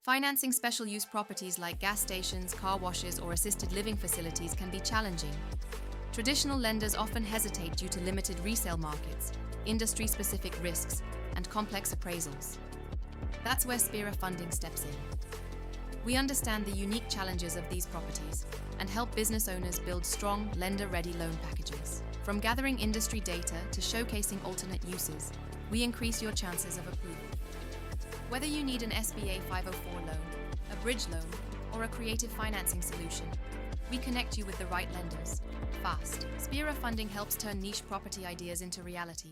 Financing special-use properties like gas stations, car washes, or assisted living facilities can be challenging. Traditional lenders often hesitate due to limited resale markets, industry-specific risks, and complex appraisals. That's where Spira Funding steps in. We understand the unique challenges of these properties and help business owners build strong, lender-ready loan packages. From gathering industry data to showcasing alternate uses, we increase your chances of approval. Whether you need an SBA 504 loan, a bridge loan, or a creative financing solution, we connect you with the right lenders. Fast. Spira Funding helps turn niche property ideas into reality.